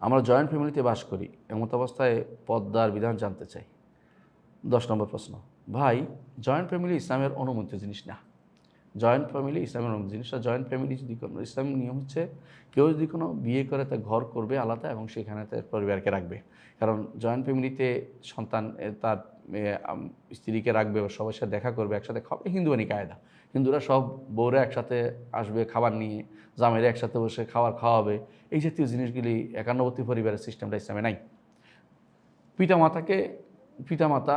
আমরা জয়েন্ট ফ্যামিলিতে বাস করি, এমত অবস্থায় পর্দার বিধান জানতে চাই। 10 নম্বর প্রশ্ন, ভাই জয়েন্ট ফ্যামিলি ইসলামের অনুমোদিত জিনিস না। জয়েন্ট ফ্যামিলি ইসলামের অনুমোদিত জিনিসটা, জয়েন্ট ফ্যামিলি যদি কোনো ইসলামিক নিয়ম হচ্ছে কেউ যদি কোনো বিয়ে করে তার ঘর করবে আলাদা এবং সেখানে তার পরিবারকে রাখবে। কারণ জয়েন্ট ফ্যামিলিতে সন্তান তার স্ত্রীকে রাখবে বা সবার সাথে দেখা করবে, একসাথে খাবে, হিন্দুয়ানি কায়দা। হিন্দুরা সব বউরা একসাথে আসবে খাবার নিয়ে, জামাইরা একসাথে বসে খাওয়াবে। এই জাতীয় জিনিসগুলি একান্নবর্তী পরিবারের সিস্টেমটা ইসলামে নাই। পিতামাতা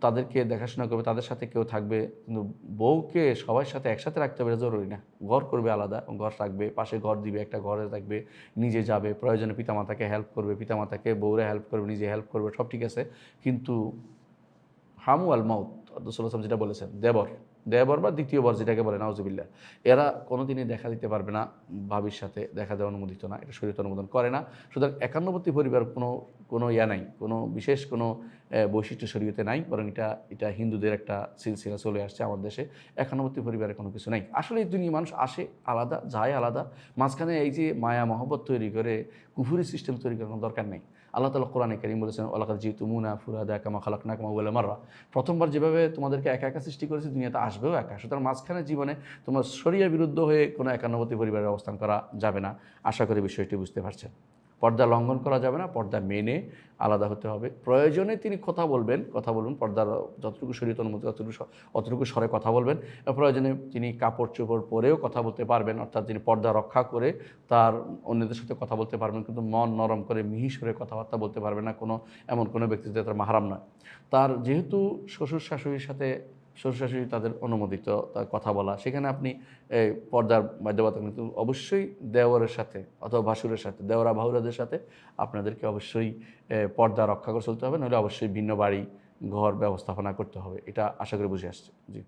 তাদেরকে দেখাশোনা করবে, তাদের সাথে কেউ থাকবে, কিন্তু বউকে সবার সাথে একসাথে রাখতে হবে এটা জরুরি না। ঘর করবে আলাদা, ঘর রাখবে, পাশে ঘর দিবে, একটা ঘরে থাকবে, নিজে যাবে, প্রয়োজনে পিতামাতাকে হেল্প করবে, পিতামাতাকে বউরা হেল্প করবে, নিজে হেল্প করবে, সব ঠিক আছে। কিন্তু হামু আল মাউত রাসূলুল্লাহ যেটা বলেছেন, দেবর বা দ্বিতীয় বর যেটাকে বলে নাউজুবিল্লাহ, এরা কোনোদিনই দেখা দিতে পারবে না, ভাবির সাথে দেখা দেওয়া অনুমোদিত না, এটা শরীয়ত অনুমোদন করে না। সুতরাং একান্নবর্তী পরিবার কোনো ইয়া নাই, কোনো বিশেষ কোনো বৈশিষ্ট্য শরীয়তে নাই, বরং এটা হিন্দুদের একটা সিলসিলা চলে আসছে আমাদের দেশে। একান্নবর্তী পরিবারে কোনো কিছু নাই। আসলে এই দুনিয়া মানুষ আসে আলাদা, যায় আলাদা, মাঝখানে এই যে মায়া মহব্বত তৈরি করে কুফুরি সিস্টেম তৈরি করার কোনো দরকার নেই। আল্লাহ তাআলা কোরআনে কারীম বলেছেন, ওয়ালাকাদ জিতুমুনা ফুরাদা কামা খালাকনাকুম আউওয়ালা মাররা। প্রথমবার যেভাবে তোমাদেরকে একা একা সৃষ্টি করেছে, দুনিয়াতে আসবেও একা। সুতরাং মাঝখানে জীবনে তোমার শরিয়া বিরুদ্ধ হয়ে কোনো একান্নবর্তী পরিবারের অবস্থান করা যাবে না। আশা করি বিষয়টি বুঝতে পারছেন। পর্দা লঙ্ঘন করা যাবে না, পর্দা মেনে আলাদা হতে হবে। প্রয়োজনে তিনি কথা বলবেন, পর্দার যতটুকু শরীয়ত অনুমতি অতটুকু স্বরে কথা বলবেন। প্রয়োজনে তিনি কাপড় চোপড় পরেও কথা বলতে পারবেন, অর্থাৎ তিনি পর্দা রক্ষা করে তার অন্যদের সাথে কথা বলতে পারবেন, কিন্তু মন নরম করে মিহি সুরে কথাবার্তা বলতে পারবেন না এমন কোনো ব্যক্তি যে তার মাহারাম নয়। তার যেহেতু শ্বশুর শাশুড়ি তাদের অনুমোদিত তার কথা বলা, সেখানে আপনি পর্দার বাধ্যবাধকতা, কিন্তু অবশ্যই দেওরের সাথে অথবা ভাসুরের সাথে, দেওরা ভাউরাদের সাথে আপনাদেরকে অবশ্যই পর্দা রক্ষা করে চলতে হবে, নইলে অবশ্যই ভিন্ন বাড়ি ঘর ব্যবস্থাপনা করতে হবে। এটা আশা করি বুঝে আসছে। জি।